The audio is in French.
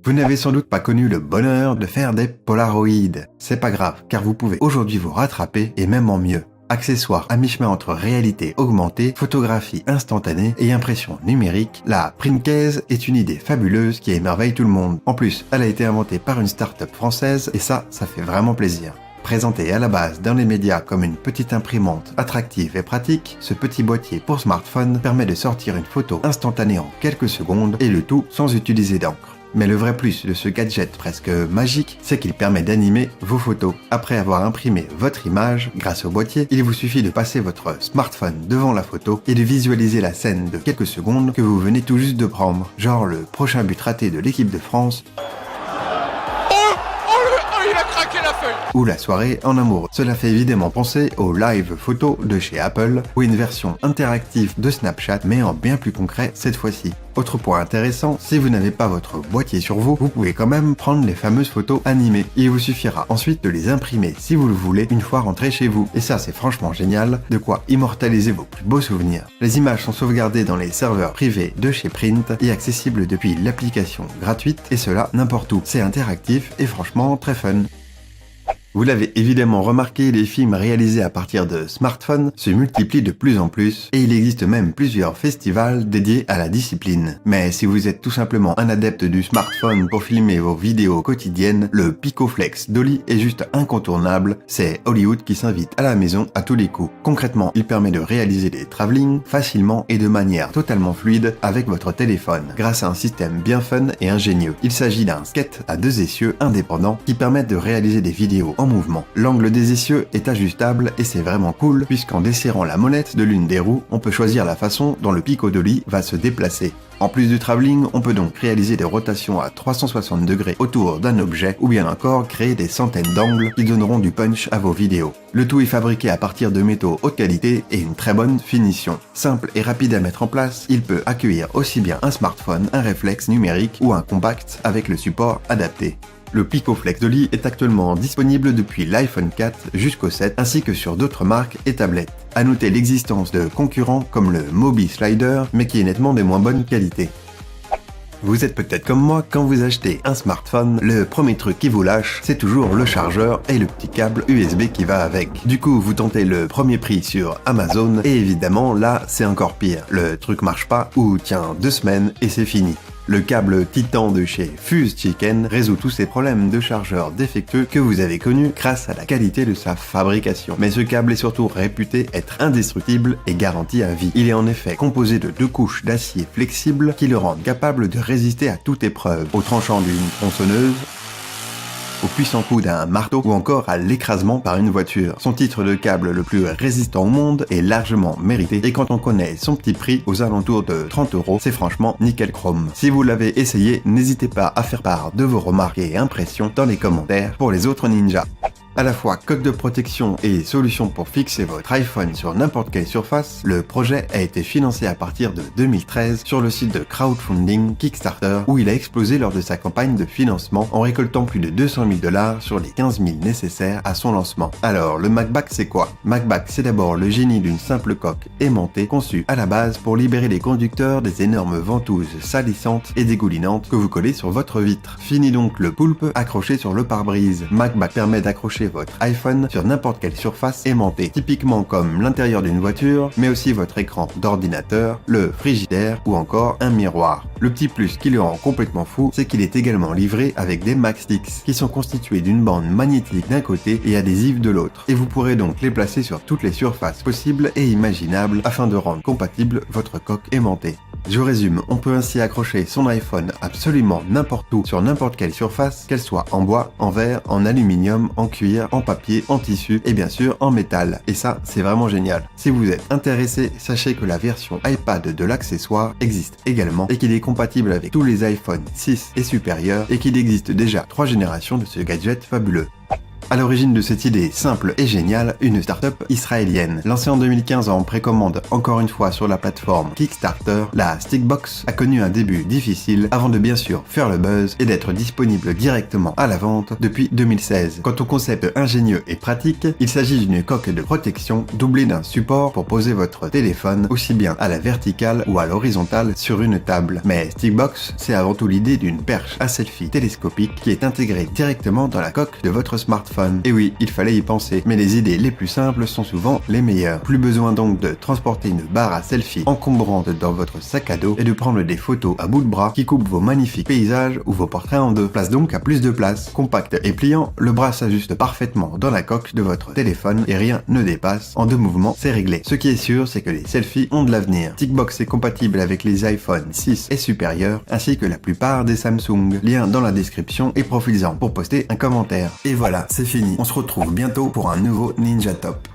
Vous n'avez sans doute pas connu le bonheur de faire des Polaroids. C'est pas grave, car vous pouvez aujourd'hui vous rattraper et même en mieux. Accessoire à mi-chemin entre réalité augmentée, photographie instantanée et impression numérique, la Printcase est une idée fabuleuse qui émerveille tout le monde. En plus, elle a été inventée par une start-up française et ça fait vraiment plaisir. Présenté à la base dans les médias comme une petite imprimante attractive et pratique, ce petit boîtier pour smartphone permet de sortir une photo instantanée en quelques secondes et le tout sans utiliser d'encre. Mais le vrai plus de ce gadget presque magique, c'est qu'il permet d'animer vos photos. Après avoir imprimé votre image, grâce au boîtier, il vous suffit de passer votre smartphone devant la photo et de visualiser la scène de quelques secondes que vous venez tout juste de prendre. Genre le prochain but raté de l'équipe de France, il a craqué la feuille. Ou la soirée en amoureux. Cela fait évidemment penser au live photo de chez Apple, ou une version interactive de Snapchat, mais en bien plus concret cette fois-ci. Autre point intéressant, si vous n'avez pas votre boîtier sur vous, vous pouvez quand même prendre les fameuses photos animées. Il vous suffira ensuite de les imprimer si vous le voulez une fois rentré chez vous. Et ça c'est franchement génial, de quoi immortaliser vos plus beaux souvenirs. Les images sont sauvegardées dans les serveurs privés de chez Print et accessibles depuis l'application gratuite, et cela n'importe où. C'est interactif et franchement très fun. Vous l'avez évidemment remarqué, les films réalisés à partir de smartphones se multiplient de plus en plus et il existe même plusieurs festivals dédiés à la discipline. Mais si vous êtes tout simplement un adepte du smartphone pour filmer vos vidéos quotidiennes, le Picoflex Dolly est juste incontournable. C'est Hollywood qui s'invite à la maison à tous les coups. Concrètement, il permet de réaliser des travelling facilement et de manière totalement fluide avec votre téléphone, grâce à un système bien fun et ingénieux. Il s'agit d'un skate à 2 essieux indépendants qui permettent de réaliser des vidéos en mouvement. L'angle des essieux est ajustable et c'est vraiment cool puisqu'en desserrant la molette de l'une des roues, on peut choisir la façon dont le Pico Dolly va se déplacer. En plus du travelling, on peut donc réaliser des rotations à 360 degrés autour d'un objet ou bien encore créer des centaines d'angles qui donneront du punch à vos vidéos. Le tout est fabriqué à partir de métaux haute qualité et une très bonne finition. Simple et rapide à mettre en place, il peut accueillir aussi bien un smartphone, un réflexe numérique ou un compact avec le support adapté. Le Picoflex Dolly est actuellement disponible depuis l'iPhone 4 jusqu'au 7 ainsi que sur d'autres marques et tablettes. À noter l'existence de concurrents comme le Mobi Slider mais qui est nettement de moins bonne qualité. Vous êtes peut-être comme moi, quand vous achetez un smartphone, le premier truc qui vous lâche, c'est toujours le chargeur et le petit câble USB qui va avec. Du coup, vous tentez le premier prix sur Amazon et évidemment là, c'est encore pire. Le truc marche pas ou tient 2 semaines et c'est fini. Le câble Titan de chez Fuse Chicken résout tous ces problèmes de chargeur défectueux que vous avez connus grâce à la qualité de sa fabrication. Mais ce câble est surtout réputé être indestructible et garanti à vie. Il est en effet composé de 2 couches d'acier flexible qui le rendent capable de résister à toute épreuve, au tranchant d'une tronçonneuse, au puissant coup d'un marteau ou encore à l'écrasement par une voiture. Son titre de câble le plus résistant au monde est largement mérité et quand on connaît son petit prix aux alentours de 30 €, c'est franchement nickel chrome. Si vous l'avez essayé, n'hésitez pas à faire part de vos remarques et impressions dans les commentaires pour les autres ninjas. À la fois coque de protection et solution pour fixer votre iPhone sur n'importe quelle surface, le projet a été financé à partir de 2013 sur le site de crowdfunding Kickstarter où il a explosé lors de sa campagne de financement en récoltant plus de 200 000 $ sur les 15 000 nécessaires à son lancement. Alors, le MacBack c'est quoi? MacBack c'est d'abord le génie d'une simple coque aimantée conçue à la base pour libérer les conducteurs des énormes ventouses salissantes et dégoulinantes que vous collez sur votre vitre. Fini donc le poulpe accroché sur le pare-brise. MacBack permet d'accrocher votre iPhone sur n'importe quelle surface aimantée, typiquement comme l'intérieur d'une voiture, mais aussi votre écran d'ordinateur, le frigidaire ou encore un miroir. Le petit plus qui le rend complètement fou, c'est qu'il est également livré avec des MagSticks, qui sont constitués d'une bande magnétique d'un côté et adhésive de l'autre, et vous pourrez donc les placer sur toutes les surfaces possibles et imaginables afin de rendre compatible votre coque aimantée. Je résume, on peut ainsi accrocher son iPhone absolument n'importe où, sur n'importe quelle surface, qu'elle soit en bois, en verre, en aluminium, en cuir, en papier, en tissu et bien sûr en métal. Et ça, c'est vraiment génial. Si vous êtes intéressé, sachez que la version iPad de l'accessoire existe également et qu'il est compatible avec tous les iPhone 6 et supérieurs et qu'il existe déjà 3 générations de ce gadget fabuleux. À l'origine de cette idée simple et géniale, une start-up israélienne. Lancée en 2015 en précommande encore une fois sur la plateforme Kickstarter, la Stickbox a connu un début difficile avant de bien sûr faire le buzz et d'être disponible directement à la vente depuis 2016. Quant au concept ingénieux et pratique, il s'agit d'une coque de protection doublée d'un support pour poser votre téléphone aussi bien à la verticale ou à l'horizontale sur une table. Mais Stickbox, c'est avant tout l'idée d'une perche à selfie télescopique qui est intégrée directement dans la coque de votre smartphone. Et oui, il fallait y penser, mais les idées les plus simples sont souvent les meilleures. Plus besoin donc de transporter une barre à selfie encombrante dans votre sac à dos et de prendre des photos à bout de bras qui coupent vos magnifiques paysages ou vos portraits en deux. Place donc à plus de place. Compact et pliant, le bras s'ajuste parfaitement dans la coque de votre téléphone et rien ne dépasse. En 2 mouvements, c'est réglé. Ce qui est sûr, c'est que les selfies ont de l'avenir. Stickbox est compatible avec les iPhone 6 et supérieurs, ainsi que la plupart des Samsung. Lien dans la description et profites-en pour poster un commentaire. Et voilà, c'est fini. On se retrouve bientôt pour un nouveau Ninja Top.